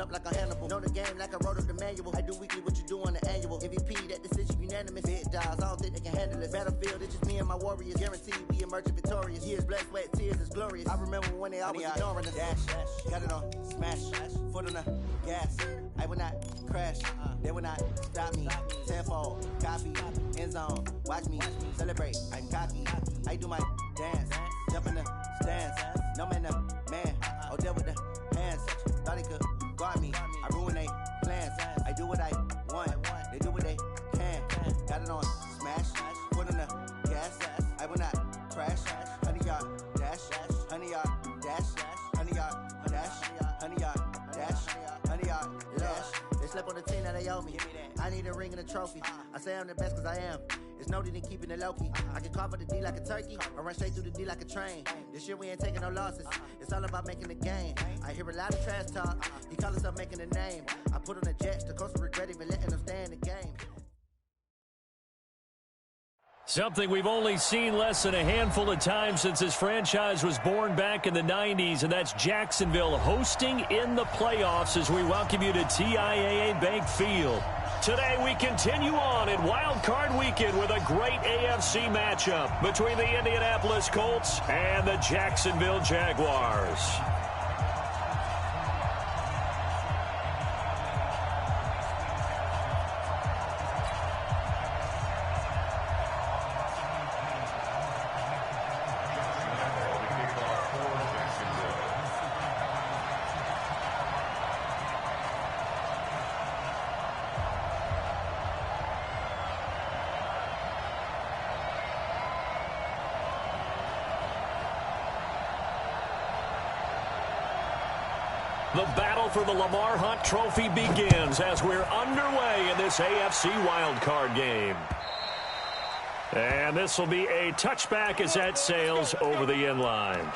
up like a Hannibal. Know the game like I wrote up the manual. I do weekly what you do on the annual. MVP, that decision unanimous. Big dogs, I don't think they can handle it. Battlefield, it's just me and my warriors. Guaranteed we emerge victorious. Years, blood, sweat, tears, is glorious. I remember when they always ignoring us. Dash, got it on, smash, foot on the gas. I will not crash, they will not stop me. Tenfold, copy, end zone, watch me celebrate. I'm cocky, I do my dance, jump in the stands. No man, man, oh there with the hands. Thought he could guard me, I ruin they plans. I do what I want, they do what they can. Got it on, smash, foot on the gas. I will not crash, 100-yard dash, 100-yard dash, 100-yard dash, 100-yard dash, 100-yard dash. They slept on the team that they owe me. I need a ring and a trophy. I say I'm the best cause I am. It's noted in keeping it low-key. I can carve up the D like a turkey or run straight through the D like a train. This year we ain't taking no losses. It's all about making the game. I hear a lot of trash talk. He call himself making a name. I put on the Jets. The coach will regret even letting them stay in the game. Something we've only seen less than a handful of times since this franchise was born back in the 90s, and that's Jacksonville hosting in the playoffs as we welcome you to TIAA Bank Field. Today we continue on in Wild Card Weekend with a great AFC matchup between the Indianapolis Colts and the Jacksonville Jaguars. The battle for the Lamar Hunt Trophy begins as we're underway in this AFC wildcard game. And this will be a touchback as that sails over the end line.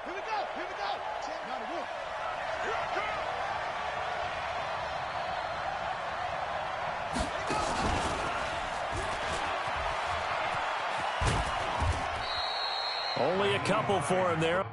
Here we go. Here we go. Not a wolf. Here I come. Only a couple for him there.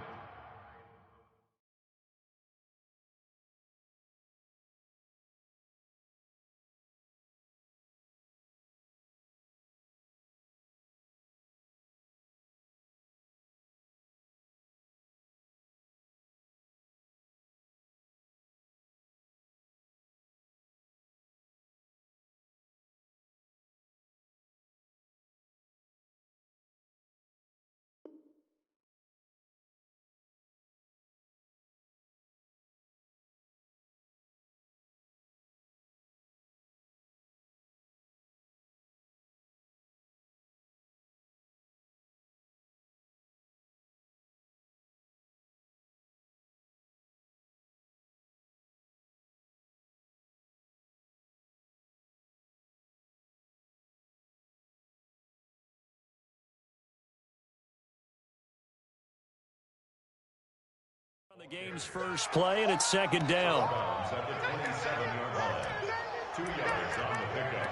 The game's first play, and it's second down. At the 27-yard line. 2 yards on the pickup.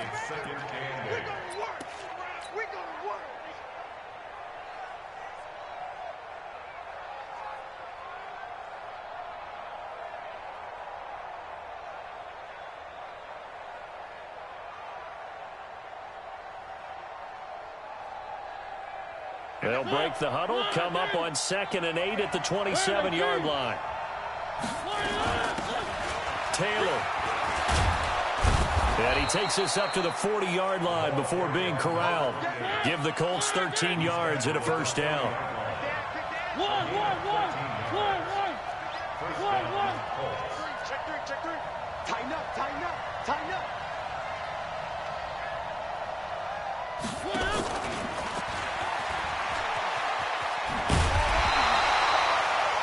It's second and 8. We're gonna work. They'll break the huddle, come up on second and 8 at the 27-yard line. Taylor. And he takes this up to the 40-yard line before being corralled. Give the Colts 13 yards and a first down. Check three. Tighten up.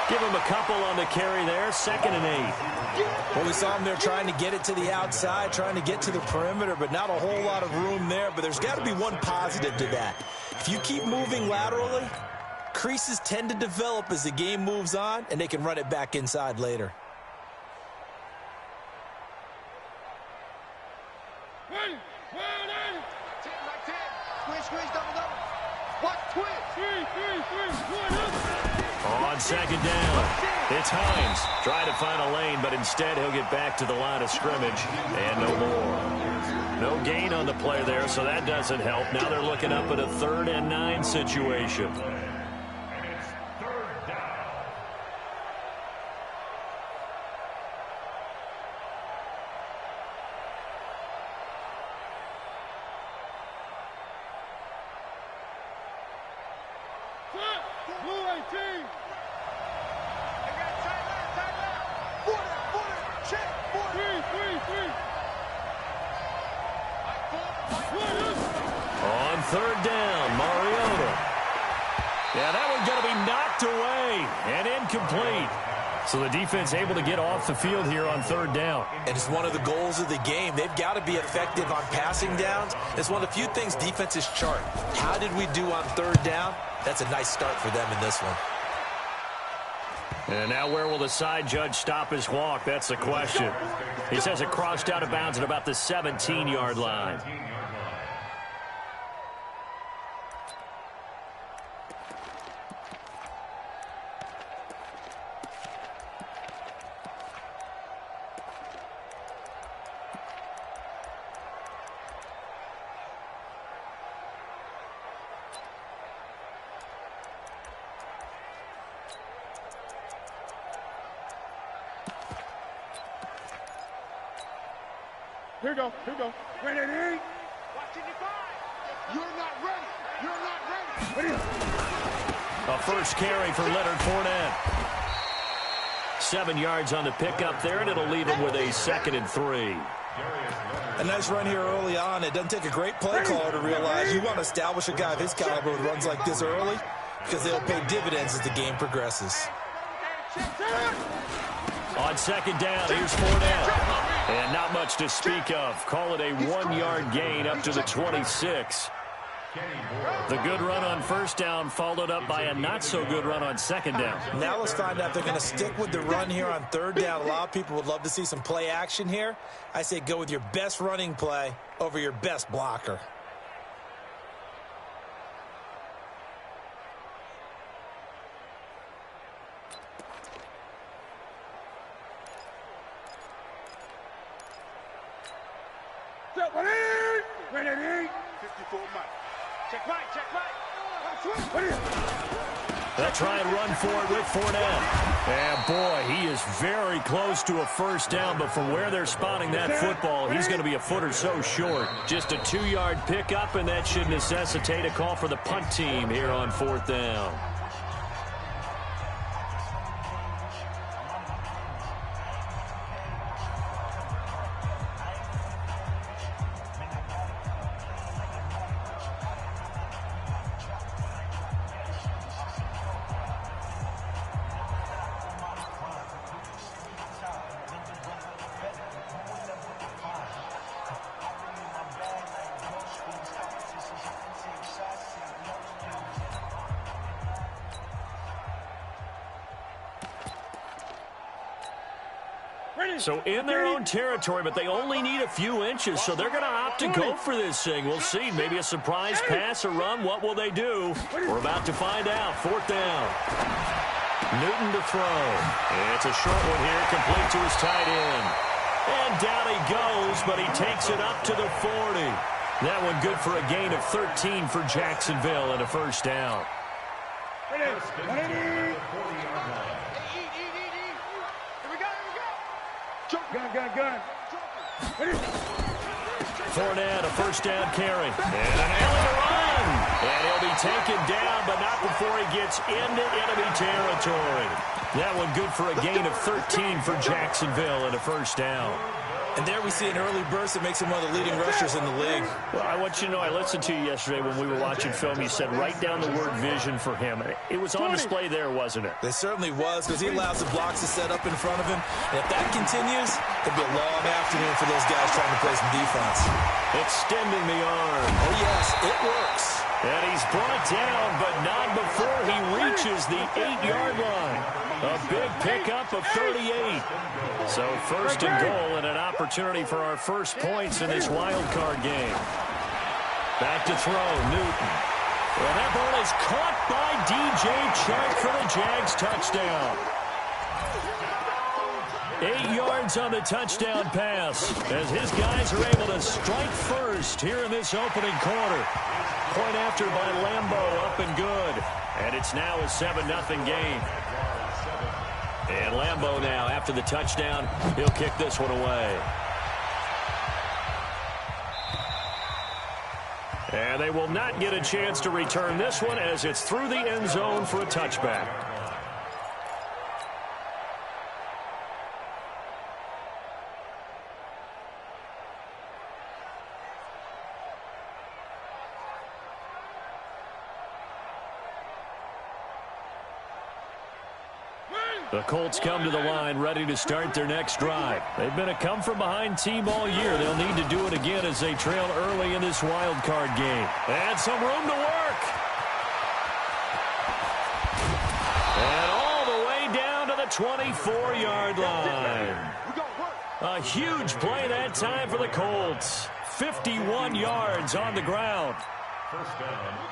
Give him a couple on the carry there, second and 8. Well, we saw him there trying to get it to the outside, trying to get to the perimeter, but not a whole lot of room there. But there's got to be one positive to that. If you keep moving laterally, creases tend to develop as the game moves on, and they can run it back inside later. Squeeze, double. What? Twist. On second down, it's Hines. Trying to find a lane, but instead he'll get back to the line of scrimmage, and no more. No gain on the play there, so that doesn't help. Now they're looking up at a 3rd and 9 situation. On 3rd down, Mariota. Yeah, that one's going to be knocked away and incomplete. So the defense able to get off the field here on 3rd down. And it's one of the goals of the game. They've got to be effective on passing downs. It's one of the few things defenses chart. How did we do on 3rd down? That's a nice start for them in this one. And now where will the side judge stop his walk? That's the question. He says it crossed out of bounds at about the 17-yard line. Here we go. Ready? Watching your back. You're not ready. A first carry for Leonard Fournette. 7 yards on the pickup there, and it'll leave him with a 2nd and 3. A nice run here early on. It doesn't take a great play caller to realize you want to establish a guy of his caliber who runs like this early because they'll pay dividends as the game progresses. On 2nd down, here's Fournette. And not much to speak of. Call it a 1-yard gain up to the 26. The good run on 1st down followed up by a not-so-good run on 2nd down. Now let's find out if they're going to stick with the run here on 3rd down. A lot of people would love to see some play action here. I say go with your best running play over your best blocker. Ready? 54 Mike. Check right. They'll try and run for it with Fournette. And boy, he is very close to a 1st down, but from where they're spotting that football, he's going to be a foot or so short. Just a 2-yard pickup, and that should necessitate a call for the punt team here on 4th down. So in their own territory, but they only need a few inches, so they're going to opt to go for this thing. We'll see. Maybe a surprise pass or run. What will they do? We're about to find out. 4th down. Newton to throw. It's a short one here, complete to his tight end. And down he goes, but he takes it up to the 40. That one good for a gain of 13 for Jacksonville and a 1st down. Gun. Fournette, a 1st down carry. And an alley run. And he'll be taken down, but not before he gets into enemy territory. That one good for a gain of 13 for Jacksonville and a 1st down. And there we see an early burst that makes him one of the leading rushers in the league. Well, I want you to know, I listened to you yesterday when we were watching film. You said write down the word vision for him. It was on display there, wasn't it? It certainly was, because he allows the blocks to set up in front of him. And if that continues, it'll be a long afternoon for those guys trying to play some defense. Extending the arm. Oh, yes, it works. And he's brought down, but not before he reaches the 8-yard line. A big pickup of 38. So 1st and goal and an opportunity for our first points in this wild card game. Back to throw, Newton. And that ball is caught by DJ Chark for the Jags touchdown. 8 yards on the touchdown pass as his guys are able to strike first here in this opening quarter. Point after by Lambeau, up and good. And it's now a 7-0 game. And Lambeau now, after the touchdown, he'll kick this one away. And they will not get a chance to return this one as it's through the end zone for a touchback. The Colts come to the line ready to start their next drive. They've been a come-from-behind team all year. They'll need to do it again as they trail early in this wild card game. And some room to work. And all the way down to the 24-yard line. A huge play that time for the Colts. 51 yards on the ground.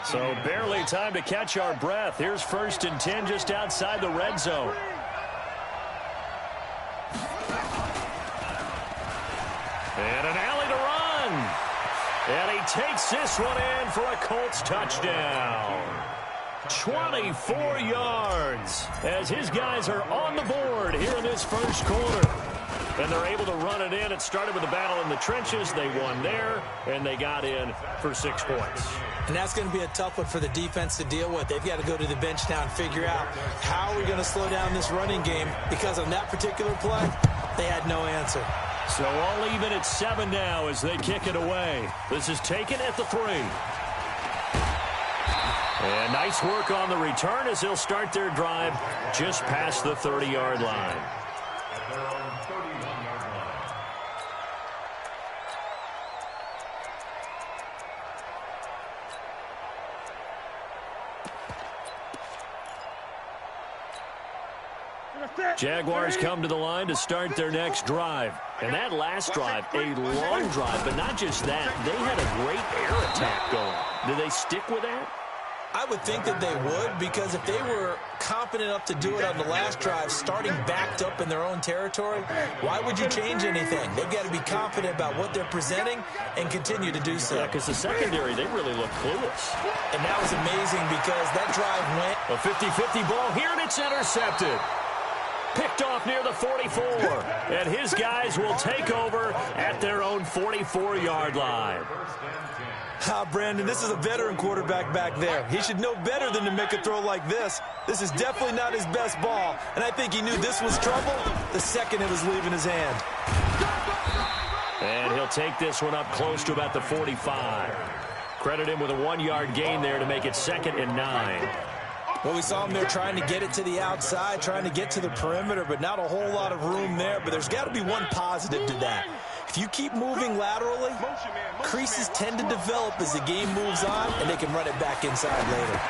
So barely time to catch our breath. Here's 1st and 10 just outside the red zone. And an alley to run. And he takes this one in for a Colts touchdown. 24 yards as his guys are on the board here in this first quarter. And they're able to run it in. It started with a battle in the trenches. They won there, and they got in for 6 points. And that's going to be a tough one for the defense to deal with. They've got to go to the bench now and figure out how are we going to slow down this running game, because on that particular play, they had no answer. So all even at 7 now as they kick it away. This is taken at the 3. And nice work on the return as they'll start their drive just past the 30-yard line. Jaguars come to the line to start their next drive. And that last drive, a long drive, but not just that. They had a great air attack going. Did they stick with that? I would think that they would, because if they were confident enough to do it on the last drive, starting backed up in their own territory, why would you change anything? They've got to be confident about what they're presenting and continue to do so. Yeah, because the secondary, they really look clueless. And that was amazing because that drive went. A 50-50 ball here, and it's intercepted. Picked off near the 44. And his guys will take over at their own 44-yard line. Brandon, this is a veteran quarterback back there. He should know better than to make a throw like this. This is definitely not his best ball, and I think he knew this was trouble the second it was leaving his hand. And he'll take this one up close to about the 45. Credit him with a 1-yard gain there to make it 2nd and 9. Well, we saw him there trying to get it to the outside, trying to get to the perimeter, but not a whole lot of room there. But there's got to be one positive to that. If you keep moving laterally, creases tend to develop as the game moves on, and they can run it back inside later.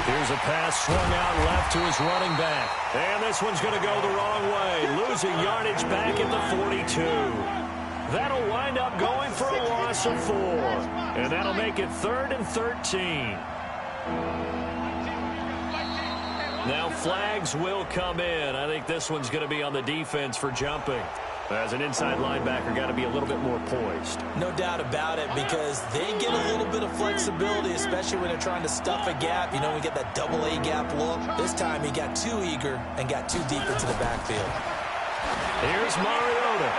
Here's a pass swung out left to his running back. And this one's going to go the wrong way. Losing yardage back at the 42. That'll wind up going for a loss of 4. And that'll make it 3rd and 13. Now flags will come in. I think this one's going to be on the defense for jumping. As an inside linebacker, got to be a little bit more poised. No doubt about it, because they get a little bit of flexibility, especially when they're trying to stuff a gap. You know, we get that double A gap look. This time he got too eager and got too deep into the backfield. Here's Mariota.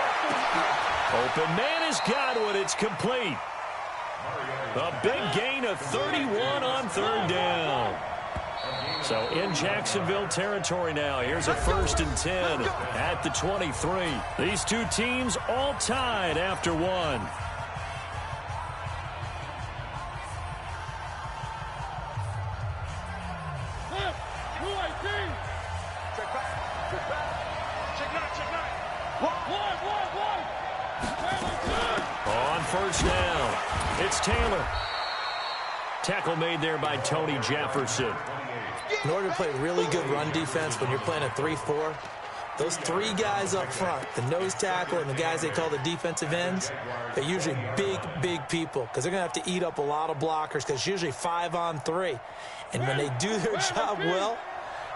Open man is Godwin. It's complete. A big gain of 31 on 3rd down. So in Jacksonville territory now. Here's a 1st and 10 at the 23. These two teams all tied after 1. On 1st down, it's Taylor. Tackle made there by Tony Jefferson. In order to play really good run defense when you're playing a 3-4, those 3 guys up front, the nose tackle and the guys they call the defensive ends, they're usually big, big people because they're going to have to eat up a lot of blockers because it's usually 5 on 3. And when they do their job well,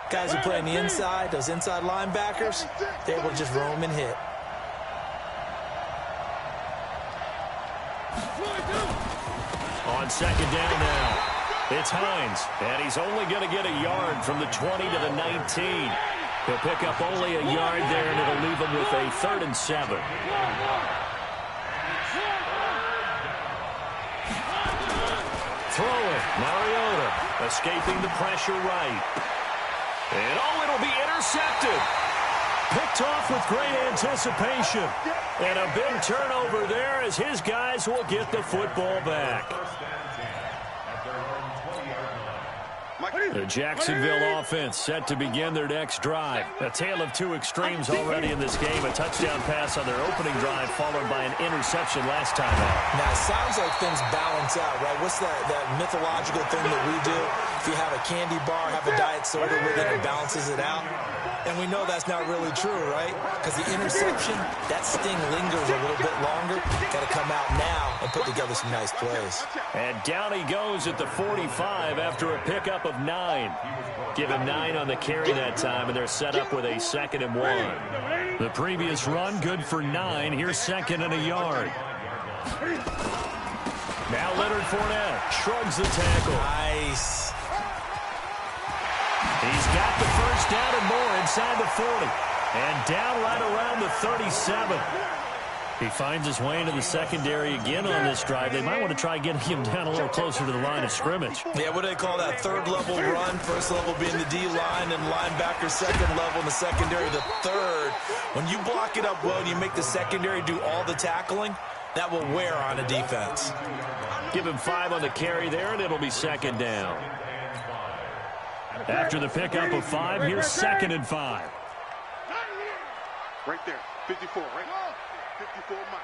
guys who play on the inside, those inside linebackers, they're able to just roam and hit. On 2nd down now, it's Hines, and he's only going to get a yard from the 20 to the 19. He'll pick up only a yard there, and it'll leave him with a 3rd and 7. Throwing, Mariota, escaping the pressure right. And it'll be intercepted. Picked off with great anticipation. And a big turnover there as his guys will get the football back. The Jacksonville offense set to begin their next drive. A tale of 2 extremes already in this game. A touchdown pass on their opening drive followed by an interception last time out. Now, it sounds like things balance out, right? What's that mythological thing that we do? If you have a candy bar, have a diet soda with it, it balances it out. And we know that's not really true, right? Because the interception, that sting lingers a little bit longer. Got to come out now and put together some nice plays. And down he goes at the 45 after a pickup of 9. Give him 9 on the carry that time, and they're set up with a 2nd and 1. The previous run, good for 9. Here's 2nd and a yard. Now Leonard Fournette shrugs the tackle. Nice. He's got the 1st down and more inside the 40. And down right around the 37. He finds his way into the secondary again on this drive. They might want to try getting him down a little closer to the line of scrimmage. Yeah, what do they call that? 3rd level run. 1st level being the D-line and linebacker. 2nd level in the secondary, the 3rd. When you block it up well and you make the secondary do all the tackling, that will wear on a defense. Give him 5 on the carry there, and it'll be 2nd down. After the pickup of 5, here's 2nd and 5. Right there, 54, right? 54 miles.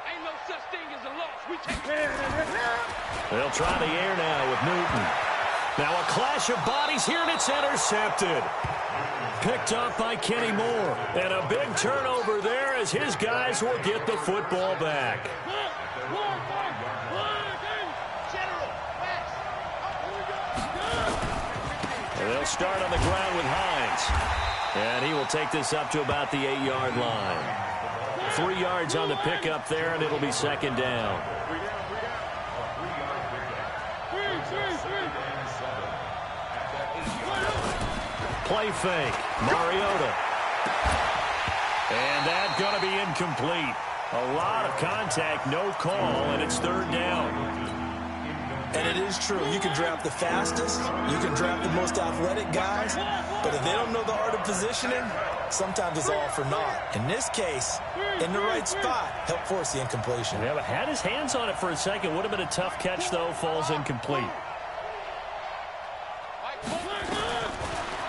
Ain't no such thing as a loss. We take care of it. They'll try the air now with Newton. Now a clash of bodies here, and it's intercepted. Picked up by Kenny Moore. And a big turnover there as his guys will get the football back. And they'll start on the ground with Hines. And he will take this up to about the 8-yard line. 3 yards on the pickup there, and it'll be 2nd down. Play fake. Mariota. And that's going to be incomplete. A lot of contact, no call, and it's 3rd down. And it is true. You can draft the fastest. You can draft the most athletic guys. But if they don't know the art of positioning, sometimes it's all for naught. In this case, in the right spot, help force the incompletion. Yeah, but had his hands on it for a second. Would have been a tough catch, though. Falls incomplete.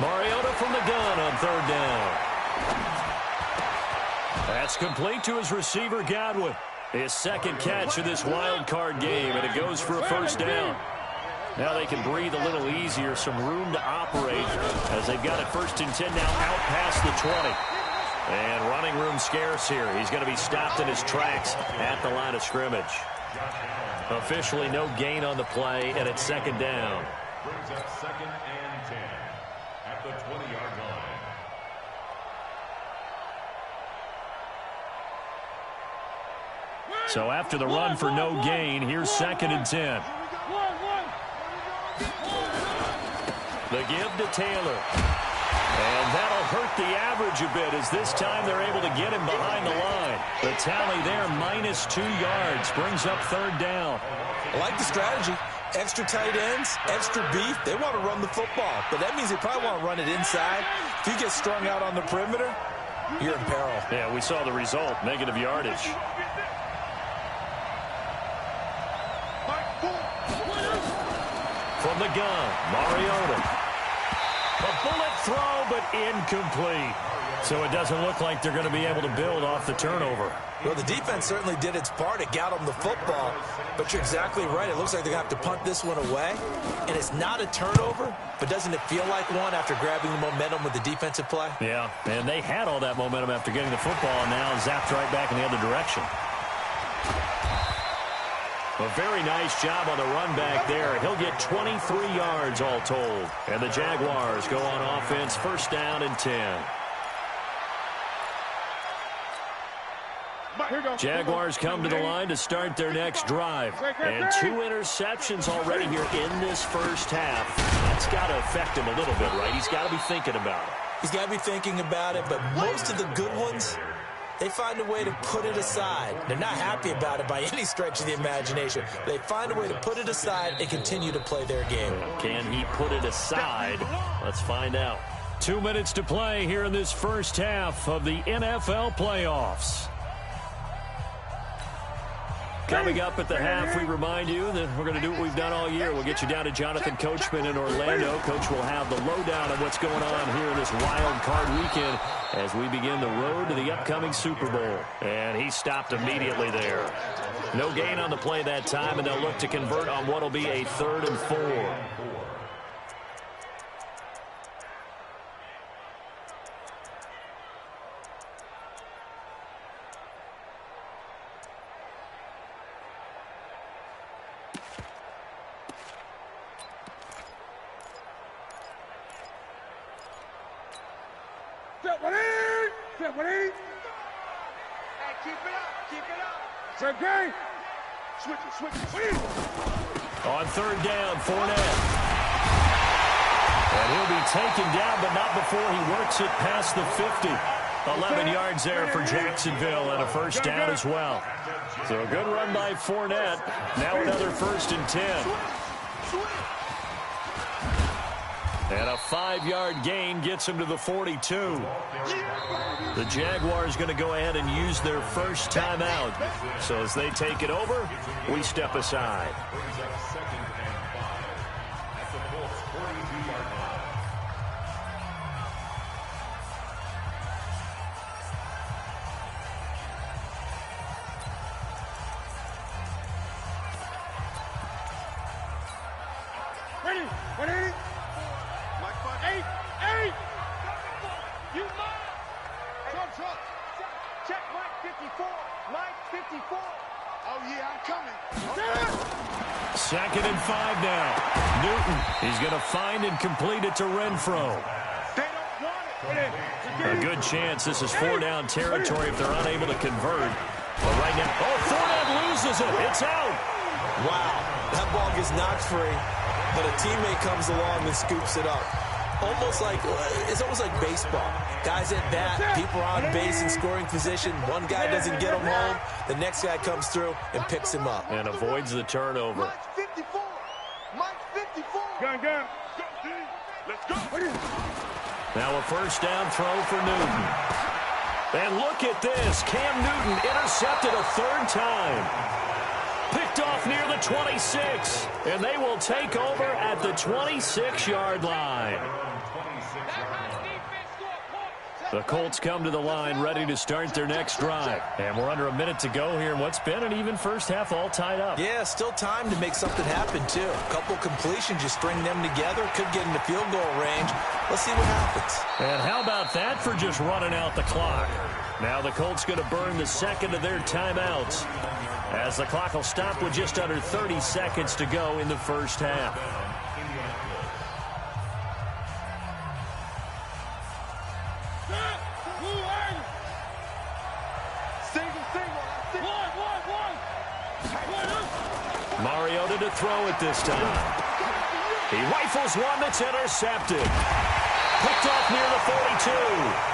Mariota from the gun on 3rd down. That's complete to his receiver, Godwin. His 2nd catch of this wild card game, and it goes for a 1st down. Now they can breathe a little easier, some room to operate as they've got it 1st and 10 now out past the 20. And running room scarce here. He's going to be stopped in his tracks at the line of scrimmage. Officially no gain on the play, and it's 2nd down. Brings up 2nd and 10 at the 20-yard line. So after the run for no gain, here's 2nd and 10. The give to Taylor. And that'll hurt the average a bit as this time they're able to get him behind the line. The tally there, -2 yards, brings up 3rd down. I like the strategy. Extra tight ends, extra beef. They want to run the football, but that means they probably want to run it inside. If you get strung out on the perimeter, you're in peril. Yeah, we saw the result, negative yardage. From the gun, Mariota. A bullet throw, but incomplete. So it doesn't look like they're going to be able to build off the turnover. Well, the defense certainly did its part. It got them the football. But you're exactly right. It looks like they're going to have to punt this one away. And it's not a turnover, but doesn't it feel like one after grabbing the momentum with the defensive play? Yeah, and they had all that momentum after getting the football, and now zapped right back in the other direction. A very nice job on the run back there. He'll get 23 yards all told. And the Jaguars go on offense, 1st down and 10. Jaguars come to the line to start their next drive. And 2 interceptions already here in this 1st half. That's got to affect him a little bit, right? He's got to be thinking about it. He's got to be thinking about it, but most of the good ones, they find a way to put it aside. They're not happy about it by any stretch of the imagination. They find a way to put it aside and continue to play their game. Can he put it aside? Let's find out. 2 minutes to play here in this 1st half of the NFL playoffs. Coming up at the half, we remind you that we're going to do what we've done all year. We'll get you down to Jonathan Coachman in Orlando. Coach will have the lowdown on what's going on here in this wild card weekend as we begin the road to the upcoming Super Bowl. And he stopped immediately there. No gain on the play that time, and they'll look to convert on what will be a 3rd and 4. Hey, keep it up, keep it up. It's okay. Switch it. On 3rd down, Fournette. And he'll be taken down, but not before he works it past the 50. 11 yards there for Jacksonville and a 1st down as well. So a good run by Fournette. Now another 1st and 10. And a 5-yard gain gets him to the 42. The Jaguars going to go ahead and use their 1st timeout. So as they take it over, we step aside. Brings up 2nd and 5 at the Colts 42-yard line. Ready. Mike, 8. You mind? Truck. Check Mike 54. Mike 54. Oh, yeah, I'm coming. 2nd and 5 now. Newton, he's going to find and complete it to Renfro. They don't want it. A good chance this is 4-down territory if they're unable to convert. But right now, Fournette loses it. It's out. Wow, that ball gets knocked free, but a teammate comes along and scoops it up. It's almost like baseball. Guys at bat, people are on base in scoring position. One guy doesn't get him home. The next guy comes through and picks him up. And avoids the turnover. Mike 54. Gun. Go, D. Let's go. Now a 1st down throw for Newton. And look at this. Cam Newton intercepted a 3rd time. Picked off near the 26. And they will take over at the 26-yard line. The Colts come to the line ready to start their next drive. And we're under a minute to go here in what's been an even first half, all tied up. Yeah, still time to make something happen, too. A couple completions, you string them together, could get into field goal range. Let's see what happens. And how about that for just running out the clock? Now the Colts going to burn the second of their timeouts, as the clock will stop with just under 30 seconds to go in the first half. Mariota to throw it this time. He rifles one that's intercepted. Picked off near the 42.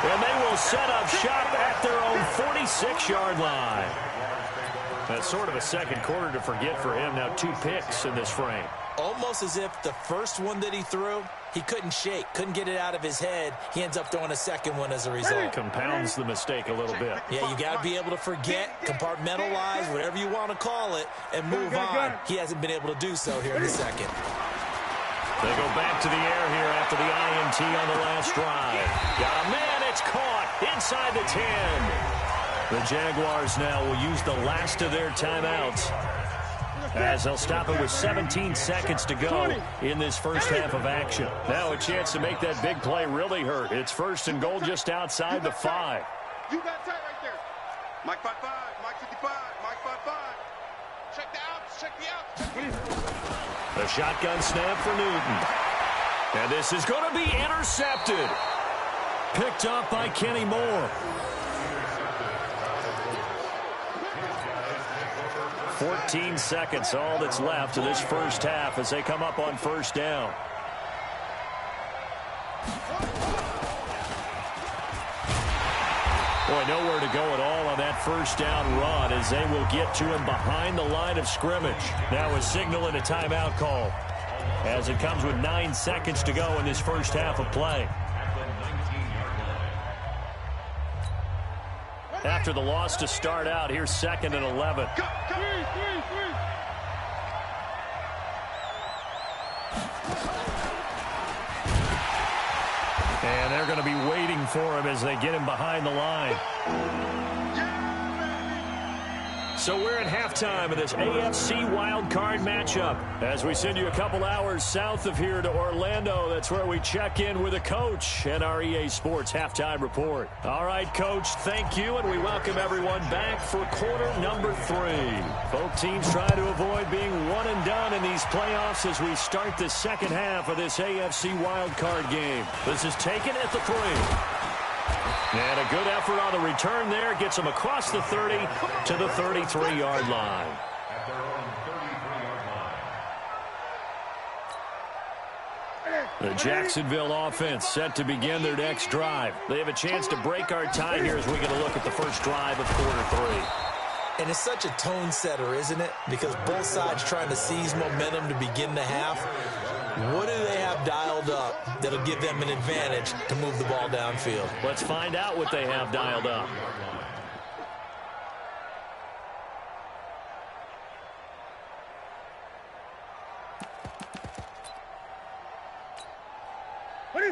And they will set up shop at their own 46-yard line. That's sort of a second quarter to forget for him. Now 2 picks in this frame. Almost as if the first one that he threw, he couldn't shake, couldn't get it out of his head. He ends up throwing a second one as a result. Compounds the mistake a little bit. Yeah, you got to be able to forget, compartmentalize, whatever you want to call it, and move on. He hasn't been able to do so here in the second. They go back to the air here after the INT on the last drive. Got a man, it's caught inside the 10. The Jaguars now will use the last of their timeouts, as they'll stop it with 17 seconds to go in this first half of action. Now a chance to make that big play really hurt. It's first and goal just outside the 5. You got tight right there. Mike 5-5, Mike 55, Mike 5-5. Check the outs, check the outs. The shotgun snap for Newton. And this is going to be intercepted. Picked up by Kenny Moore. 14 seconds, all that's left of this first half as they come up on first down. Boy, nowhere to go at all on that first down run as they will get to him behind the line of scrimmage. Now a signal and a timeout call as it comes with 9 seconds to go in this first half of play. After the loss to start out, here's 2nd and 11. And they're going to be waiting for him as they get him behind the line. So we're at halftime of this AFC wildcard matchup. As we send you a couple hours south of here to Orlando, that's where we check in with a coach and our EA Sports halftime report. All right, Coach, thank you, and we welcome everyone back for quarter number 3. Both teams trying to avoid being one and done in these playoffs as we start the second half of this AFC wildcard game. This is taken at the 3. And a good effort on the return there. Gets them across the 30 to the 33-yard line. At their own 33-yard line. The Jacksonville offense set to begin their next drive. They have a chance to break our tie here as we get a look at the first drive of quarter 3. And it's such a tone setter, isn't it? Because both sides trying to seize momentum to begin the half. What do they have dialed up that'll give them an advantage to move the ball downfield? Let's find out what they have dialed up.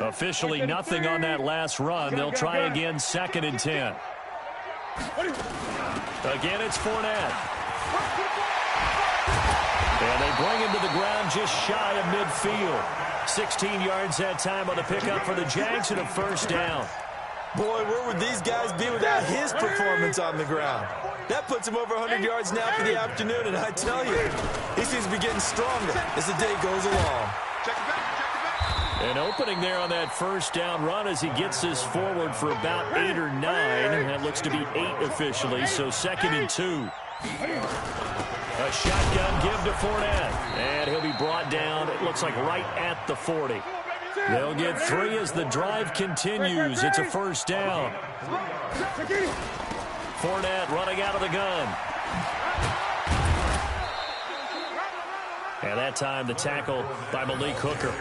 Officially nothing on that last run. They'll try again, 2nd and 10. Again, it's Fournette. And they bring him to the ground just shy of midfield. 16 yards that time on the pickup for the Jags and a first down. Boy, where would these guys be without his performance on the ground? That puts him over 100 yards now for the afternoon, and I tell you, he seems to be getting stronger as the day goes along. An opening there on that first down run as he gets this forward for about 8 or 9. That looks to be 8 officially, so 2nd and 2. A shotgun give to Fournette, and he'll be brought down, it looks like right at the 40. They'll get 3 as the drive continues. It's a first down. Fournette running out of the gun. And that time the tackle by Malik Hooker.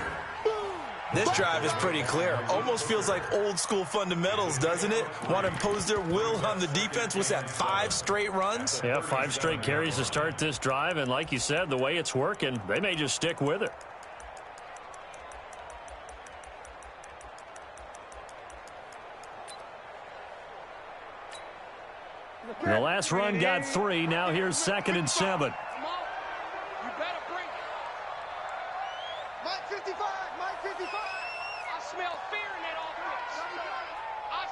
This drive is pretty clear. Almost feels like old school fundamentals, doesn't it? Want to impose their will on the defense. What's that, 5 straight runs? Yeah, 5 straight carries to start this drive. And like you said, the way it's working, they may just stick with it. The last run got 3. Now here's 2nd and 7. You better bring it. Mike 55, Mike 55. I smell fear in that offense.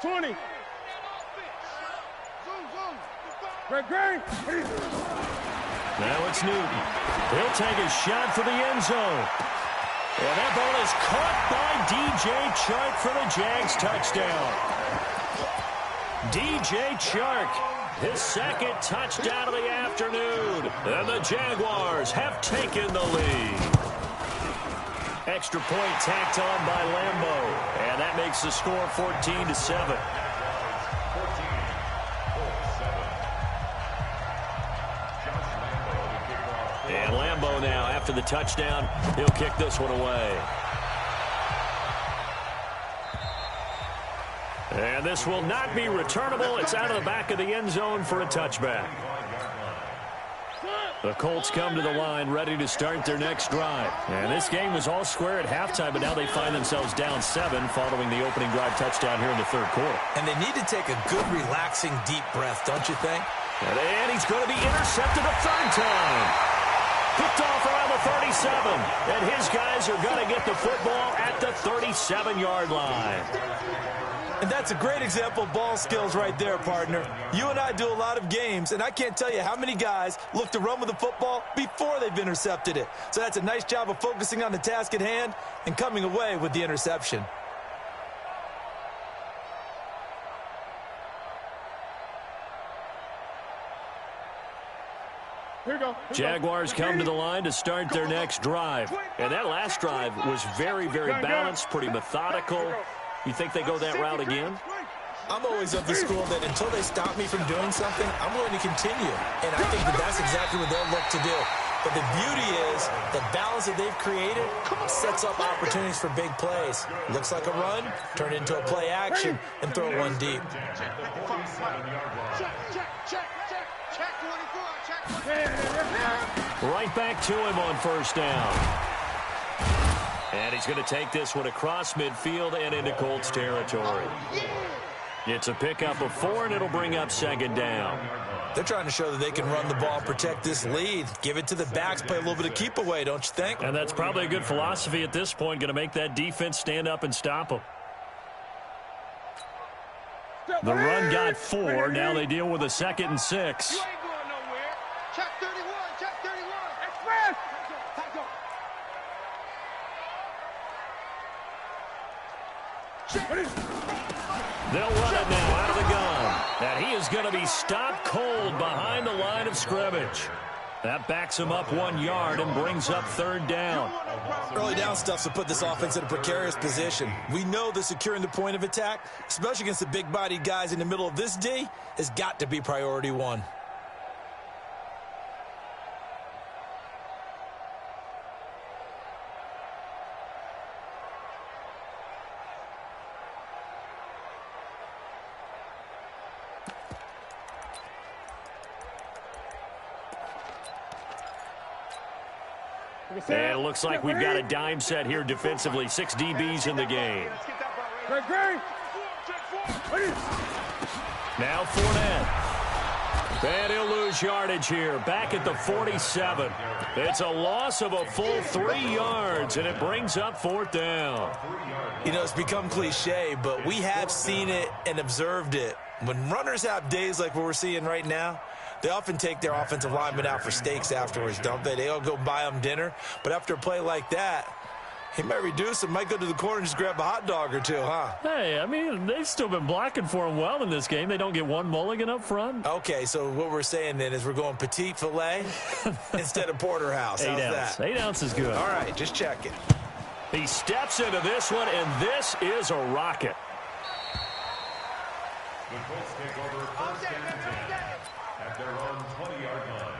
20. Now it's Newton. He'll take a shot for the end zone. And that ball is caught by DJ Chark for the Jags touchdown. DJ Chark, his 2nd touchdown of the afternoon. And the Jaguars have taken the lead. Extra point tacked on by Lambeau. And that makes the score 14-7. And Lambeau now, after the touchdown, he'll kick this one away. And this will not be returnable. It's out of the back of the end zone for a touchback. The Colts come to the line ready to start their next drive. And this game was all square at halftime, but now they find themselves down 7 following the opening drive touchdown here in the 3rd quarter. And they need to take a good, relaxing, deep breath, don't you think? And he's going to be intercepted a 3rd time. Picked off around the 37, and his guys are going to get the football at the 37-yard line. And that's a great example of ball skills right there, partner. You and I do a lot of games, and I can't tell you how many guys look to run with the football before they've intercepted it. So that's a nice job of focusing on the task at hand and coming away with the interception. Jaguars come to the line to start their next drive. And that last drive was very, very balanced, pretty methodical. You think they go that route again? I'm always of the school that until they stop me from doing something, I'm willing to continue. And I think that that's exactly what they'll look to do. But the beauty is the balance that they've created sets up opportunities for big plays. Looks like a run, turn it into a play action, and throw one deep. Right back to him on 1st down. And he's going to take this one across midfield and into Colts territory. It's a pickup of 4, and it'll bring up 2nd down. They're trying to show that they can run the ball, protect this lead. Give it to the backs, play a little bit of keep away, don't you think? And that's probably a good philosophy at this point, going to make that defense stand up and stop them. The run got 4. Now they deal with a 2nd and 6. You ain't going nowhere. Check 31, check 31. Express. They'll run it now out of the gun. And he is going to be stopped cold behind the line of scrimmage. That backs him up 1 yard and brings up 3rd down. Early down stuff to put this offense in a precarious position. We know that securing the point of attack, especially against the big-bodied guys in the middle of this D, has got to be priority 1. And it looks like we've got a dime set here defensively. 6 DBs in the game. Now Fournette. And he'll lose yardage here. Back at the 47. It's a loss of a full 3 yards, and it brings up 4th down. You know, it's become cliche, but we have seen it and observed it. When runners have days like what we're seeing right now, they often take their offensive linemen out for steaks afterwards, don't they? They all go buy them dinner. But after a play like that, he might reduce it, might go to the corner and just grab a hot dog or 2, huh? Hey, I mean, they've still been blocking for him well in this game. They don't get 1 mulligan up front. Okay, so what we're saying then is we're going petite filet instead of porterhouse. How's 8 ounce. that? 8 ounce is good. All right, just checking. He steps into this one, and this is a rocket. The Colts take over 1st and 10 at their own 20-yard line.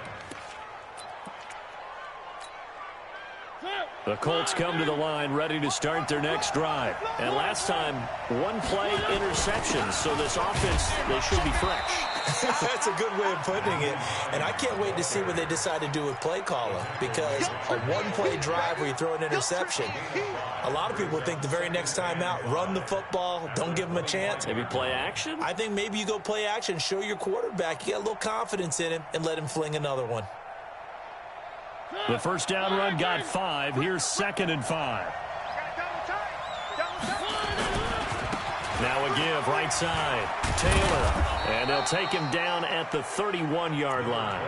The Colts come to the line ready to start their next drive. And last time, one play interception. So this offense, they should be fresh. That's a good way of putting it. And I can't wait to see what they decide to do with play calling, because a one-play drive where you throw an interception, a lot of people think the very next time out, run the football, don't give them a chance. Maybe play action? I think maybe you go play action, show your quarterback you got a little confidence in him, and let him fling another one. The first down run got 5. Here's 2nd and 5. Now a give right side. Taylor. And they'll take him down at the 31-yard line.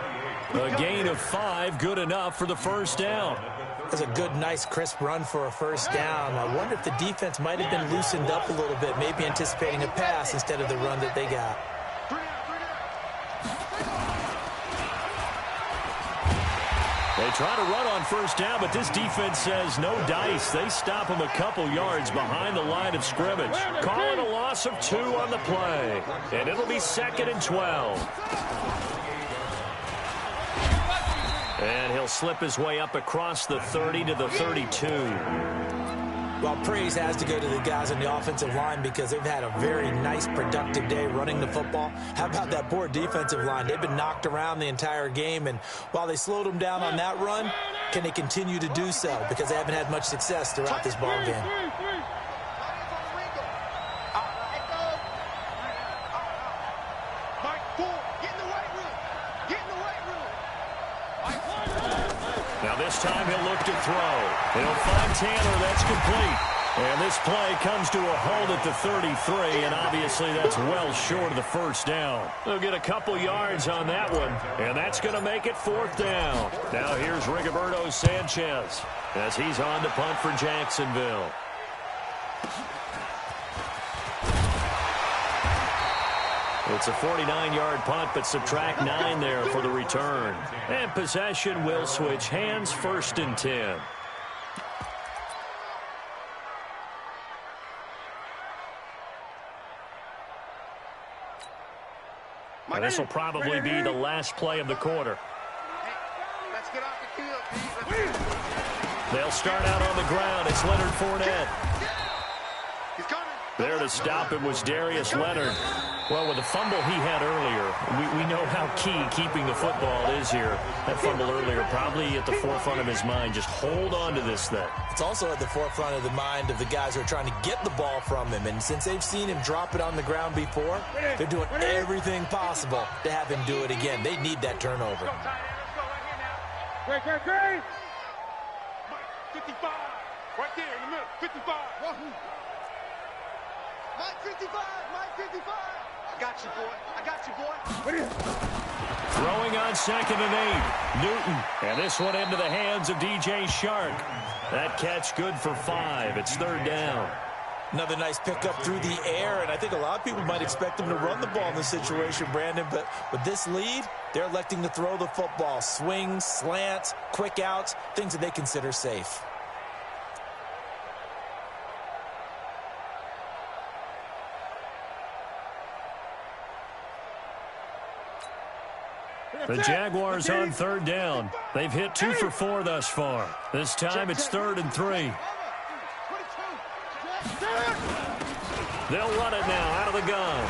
A gain of 5, good enough for the first down. That's a good, nice, crisp run for a first down. I wonder if the defense might have been loosened up a little bit, maybe anticipating a pass instead of the run that they got. They try to run on first down, but this defense says no dice. They stop him a couple yards behind the line of scrimmage. Calling a loss of 2 on the play. And it'll be 2nd and 12. And he'll slip his way up across the 30 to the 32. Well, praise has to go to the guys on the offensive line because they've had a very nice, productive day running the football. How about that poor defensive line? They've been knocked around the entire game, and while they slowed them down on that run, can they continue to do so? Because they haven't had much success throughout this ball game. Now this time he'll look to throw. He'll find Taylor. That's complete. And this play comes to a halt at the 33, and obviously that's well short of the first down. They'll get a couple yards on that one, and that's going to make it 4th down. Now here's Rigoberto Sanchez as he's on to punt for Jacksonville. It's a 49-yard punt, but subtract 9 there for the return. And possession will switch hands, 1st and 10. And this will probably be the last play of the quarter. Let's get off the field. They'll start out on the ground. It's Leonard Fournette. There to stop him was Darius Leonard. Well, with the fumble he had earlier, we know how key keeping the football is here. That fumble earlier probably at the forefront of his mind. Just hold on to this thing. It's also at the forefront of the mind of the guys who are trying to get the ball from him. And since they've seen him drop it on the ground before, they're doing everything possible to have him do it again. They need that turnover. Great. 55. Right there in the middle. 55. Mike 55. Mike 55. I got you, boy. Throwing on 2nd and 8. Newton. And this one into the hands of DJ Shark. That catch good for 5. It's 3rd down. Another nice pickup through the air, and I think a lot of people might expect him to run the ball in this situation, Brandon, but with this lead, they're electing to throw the football. Swings, slants, quick outs, things that they consider safe. The Jaguars on 3rd down. They've hit 2 for 4 thus far. This time it's 3rd and 3. They'll run it now out of the gun.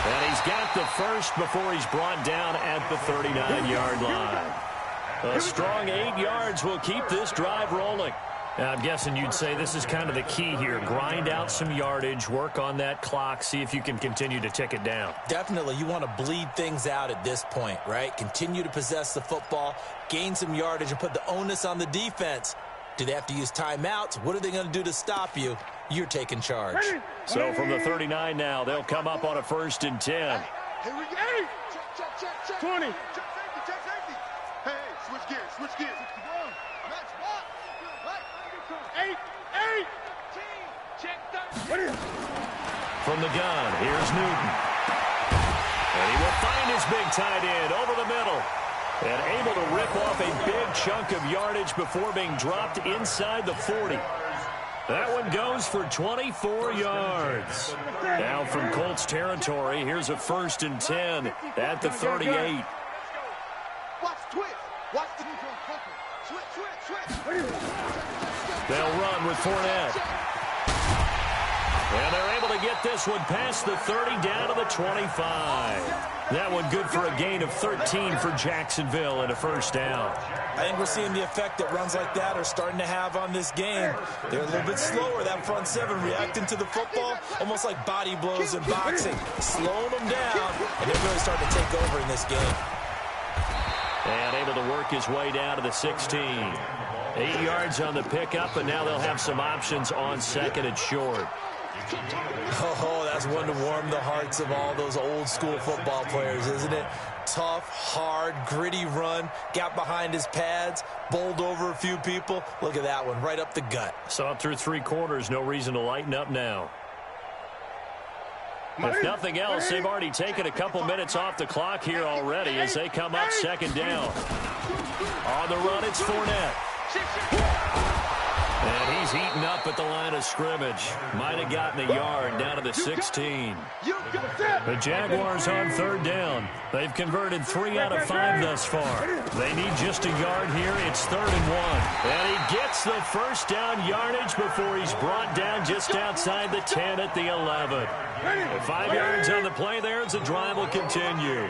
And he's got the first before he's brought down at the 39-yard line. A strong 8 yards will keep this drive rolling. Now, I'm guessing you'd say this is kind of the key here. Grind out some yardage, work on that clock, see if you can continue to tick it down. Definitely. You want to bleed things out at this point, right? Continue to possess the football, gain some yardage, and put the onus on the defense. Do they have to use timeouts? What are they going to do to stop you? You're taking charge. So from the 39 now, they'll come up on a 1st and 10. Here we go. Check. 20. Check safety. Hey, switch gears. Match block. 8. Check 30. From the gun, here's Newton. And he will find his big tight end over the middle. And able to rip off a big chunk of yardage before being dropped inside the 40. That one goes for 24 yards. Now from Colts territory, here's a 1st and 10 at the 38. Watch twist. Watch the switch. They'll run with Fournette. And they're able to get this one past the 30 down to the 25. That one good for a gain of 13 for Jacksonville and a first down. I think we're seeing the effect that runs like that are starting to have on this game. They're a little bit slower, that front seven, reacting to the football, almost like body blows in boxing, slowing them down, and they're really starting to take over in this game. And able to work his way down to the 16. 8 yards on the pickup, and now they'll have some options on second and short. Oh, that's one to warm the hearts of all those old school football players, isn't it? Tough, hard, gritty run, got behind his pads, bowled over a few people. Look at that one, right up the gut. Saw it through 3 quarters, no reason to lighten up now. If nothing else, they've already taken a couple minutes off the clock here already as they come up second down. On the run, it's Fournette. And he's eaten up at the line of scrimmage. Might have gotten a yard down to the 16. The Jaguars on third down. They've converted 3 out of 5 thus far. They need just a yard here. It's 3rd and 1. And he gets the first down yardage before he's brought down just outside the 10 at the 11. 5 yards on the play there as the drive will continue.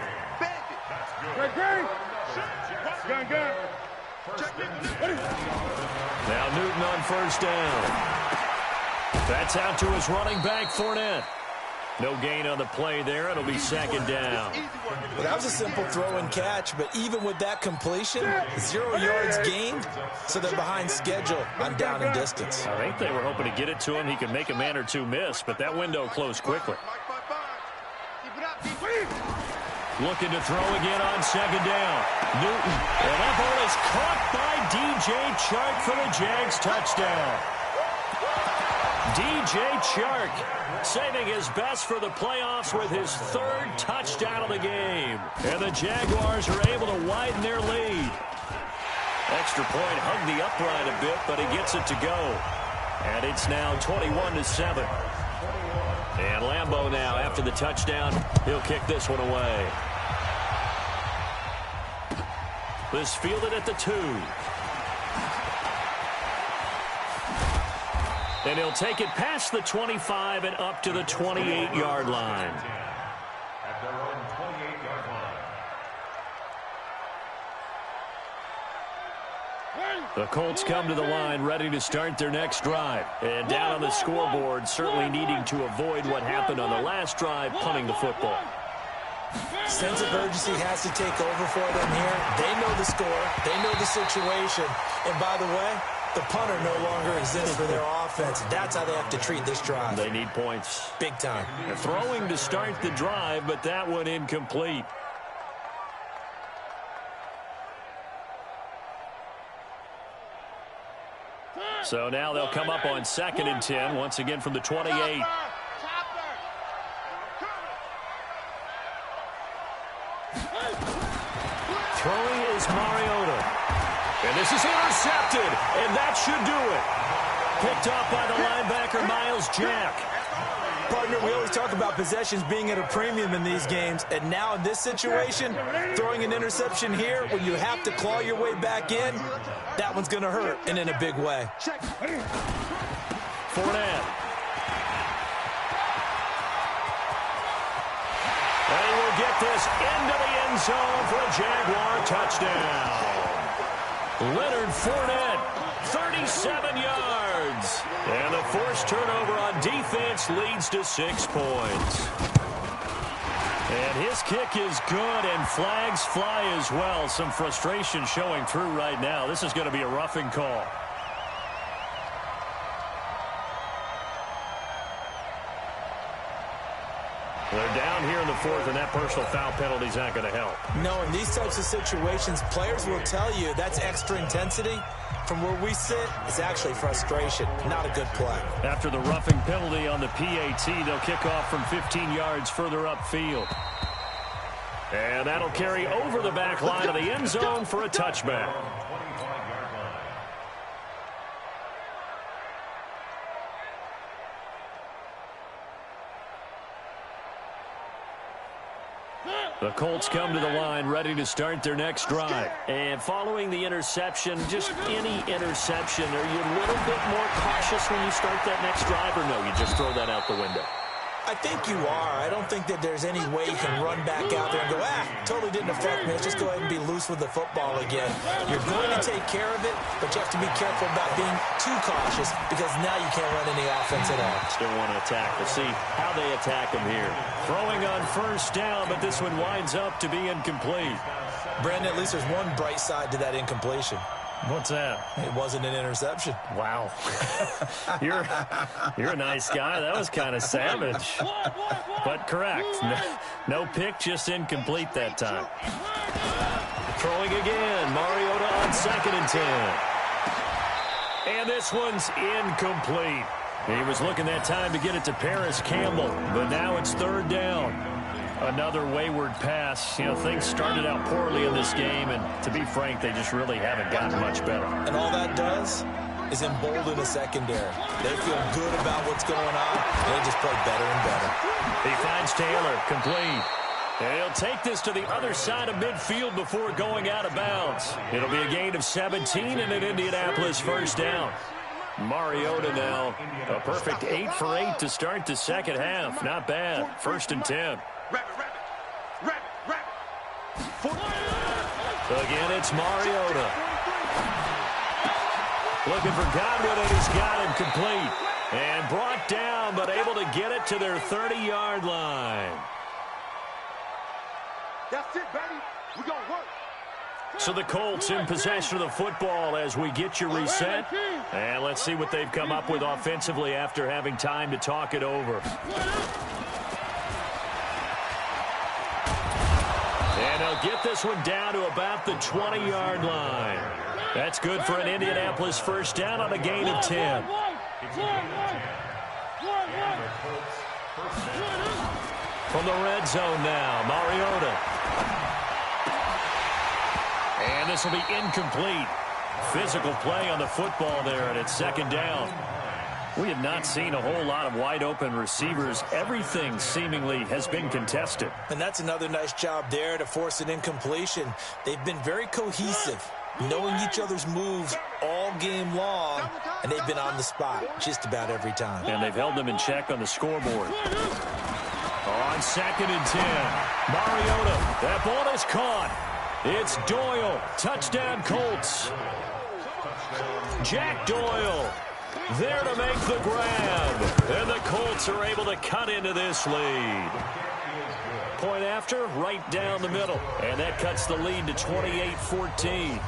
Now Newton on first down. That's out to his running back, Fournette. No gain on the play there. It'll be second down. Well, that was a simple throw and catch, but even with that completion, 0 yards gained, so they're behind schedule on down and distance. I think they were hoping to get it to him. He could make a man or two miss, but that window closed quickly. Looking to throw again on second down. Newton. And that ball is caught by DJ Chark for the Jags touchdown. DJ Chark saving his best for the playoffs with his 3rd touchdown of the game. And the Jaguars are able to widen their lead. Extra point hugged the upright a bit, but he gets it to go. And it's now 21-7. And Lambeau now, after the touchdown, he'll kick this one away. This fielded at the 2. And he'll take it past the 25 and up to the 28-yard line. At their own 28-yard line. The Colts come to the line ready to start their next drive. And down on the scoreboard, certainly needing to avoid what happened on the last drive, punting the football. Sense of urgency has to take over for them here. They know the score. They know the situation. And by the way, the punter no longer exists for their offense. That's how they have to treat this drive. They need points. Big time. They're throwing to start the drive, but that one incomplete. So now they'll come up on 2nd and 10, once again from the 28. Throwing is Mariota. And this is intercepted, and that should do it. Picked up by the linebacker, Miles Jack. Partner, we always talk about possessions being at a premium in these games, and now in this situation, throwing an interception here when you have to claw your way back in, that one's going to hurt, and in a big way. Fournette. And he will get this into the end zone for a Jaguar touchdown. Leonard Fournette, 37 yards. And the forced turnover on defense leads to 6 points. And his kick is good, and flags fly as well. Some frustration showing through right now. This is going to be a roughing call. They're down here in the 4th, and that personal foul penalty is not going to help. No, in these types of situations, players will tell you that's extra intensity. From where we sit, it's actually frustration, not a good play. After the roughing penalty on the PAT, they'll kick off from 15 yards further upfield. And that'll carry over the back line of the end zone for a touchback. The Colts come to the line ready to start their next drive. And following the interception, just any interception, are you a little bit more cautious when you start that next drive, or no, you just throw that out the window? I think you are. I don't think that there's any way you can run back out there and go, totally didn't affect me. Let's just go ahead and be loose with the football again. You're going to take care of it, but you have to be careful about being too cautious because now you can't run any offense at all. Still want to attack. We'll see how they attack him here. Throwing on first down, but this one winds up to be incomplete. Brandon, at least there's one bright side to that incompletion. What's that? It wasn't an interception. Wow. You're a nice guy. That was kind of savage. But correct. No pick, just incomplete that time. Throwing again. Mariota on 2nd and 10. And this one's incomplete. He was looking that time to get it to Paris Campbell, but now it's 3rd down. Another wayward pass. You know, things started out poorly in this game, and to be frank, they just really haven't gotten much better. And all that does is embolden the secondary. They feel good about what's going on, and they just play better and better. He finds Taylor, complete. And he'll take this to the other side of midfield before going out of bounds. It'll be a gain of 17 and an Indianapolis 1st down. Mariota now, a perfect 8 for 8 to start the second half. Not bad. 1st and 10. Again, it's Mariota. Looking for Godwin, and he's got him complete. And brought down, but able to get it to their 30-yard line. That's it, baby. We're going to work. So the Colts in possession of the football as we get you reset. And let's see what they've come up with offensively after having time to talk it over. And they'll get this one down to about the 20-yard line. That's good for an Indianapolis 1st down on a gain of 10. From the red zone now, Mariota. And this will be incomplete. Physical play on the football there, and it's 2nd down. We have not seen a whole lot of wide-open receivers. Everything seemingly has been contested. And that's another nice job there to force an incompletion. They've been very cohesive, knowing each other's moves all game long, and they've been on the spot just about every time. And they've held them in check on the scoreboard. On 2nd and 10, Mariota. That ball is caught. It's Doyle. Touchdown, Colts. Jack Doyle there to make the grab. And the Colts are able to cut into this lead. Point after, right down the middle. And that cuts the lead to 28-14.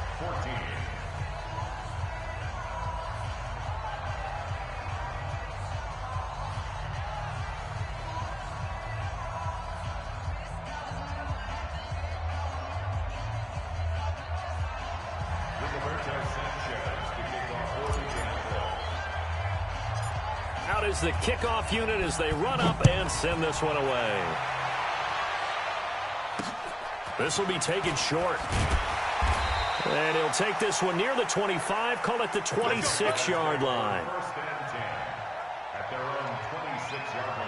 Out is the kickoff unit as they run up and send this one away. This will be taken short. And he'll take this one near the 25, call it the 26-yard line. First and 10 at their own 26-yard line.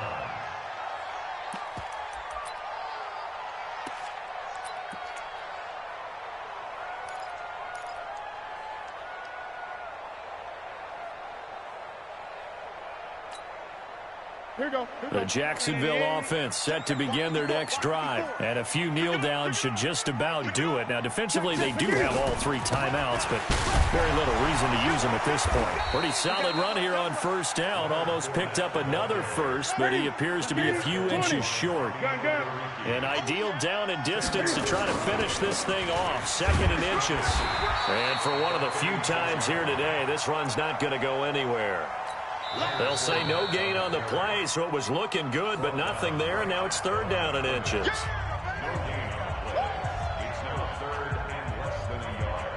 Here we go. The Jacksonville offense set to begin their next drive. And a few kneel downs should just about do it. Now, defensively, they do have all 3 timeouts, but very little reason to use them at this point. Pretty solid run here on 1st down. Almost picked up another first, but he appears to be a few inches short. An ideal down and distance to try to finish this thing off. 2nd and inches. And for one of the few times here today, this run's not going to go anywhere. They'll say no gain on the play, so it was looking good, but nothing there, and now it's 3rd down and inches. It's now 3rd and less than a yard.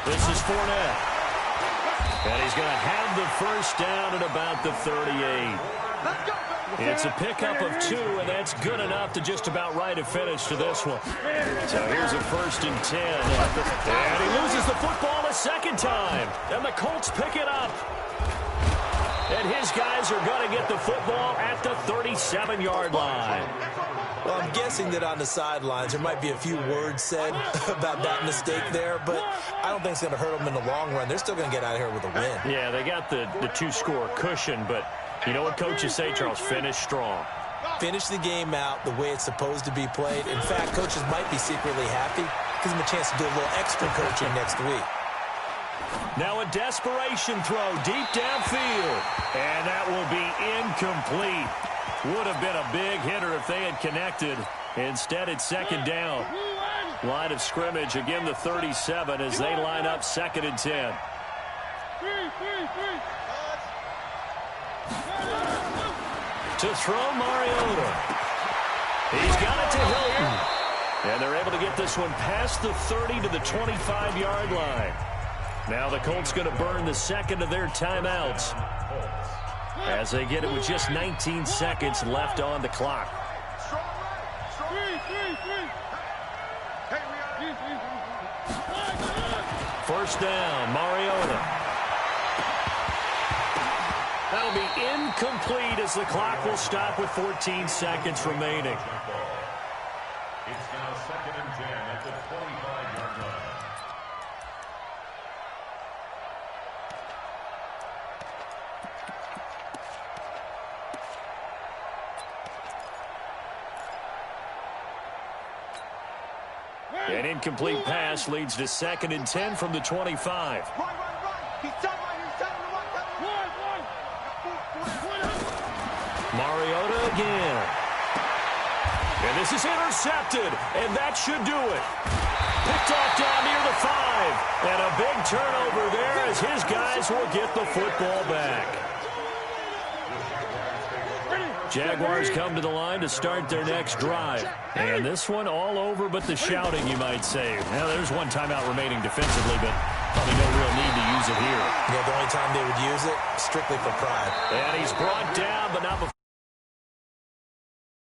This is Fournette. And he's going to have the first down at about the 38. It's a pickup of 2, and that's good enough to just about write a finish to this one. So here's a 1st and 10. And he loses the football a second time. And the Colts pick it up. And his guys are going to get the football at the 37-yard line. Well, I'm guessing that on the sidelines there might be a few words said about that mistake there, but I don't think it's going to hurt them in the long run. They're still going to get out of here with a win. Yeah, they got the 2-score cushion, but you know what coaches say, Charles? Finish strong. Finish the game out the way it's supposed to be played. In fact, coaches might be secretly happy. Gives them a chance to do a little extra coaching next week. Now a desperation throw deep downfield. And that will be incomplete. Would have been a big hitter if they had connected. Instead, it's 2nd down. Line of scrimmage, again the 37 as they line up 2nd and 10. To throw Mariota. He's got it to Hilton. And they're able to get this one past the 30 to the 25-yard line. Now the Colts going to burn the second of their timeouts as they get it with just 19 seconds left on the clock. First down, Mariota. That'll be incomplete as the clock will stop with 14 seconds remaining. It's now 2nd and 10 at the 25-yard line. An incomplete pass leads to 2nd and 10 from the 25. Mariota again. And this is intercepted, and that should do it. Picked off down near the 5. And a big turnover there as his guys will get the football back. Jaguars come to the line to start their next drive. And this one all over but the shouting, you might say. Now, there's one timeout remaining defensively, but probably no real need to use it here. Yeah, the only time they would use it, strictly for pride. And he's brought down, but not before.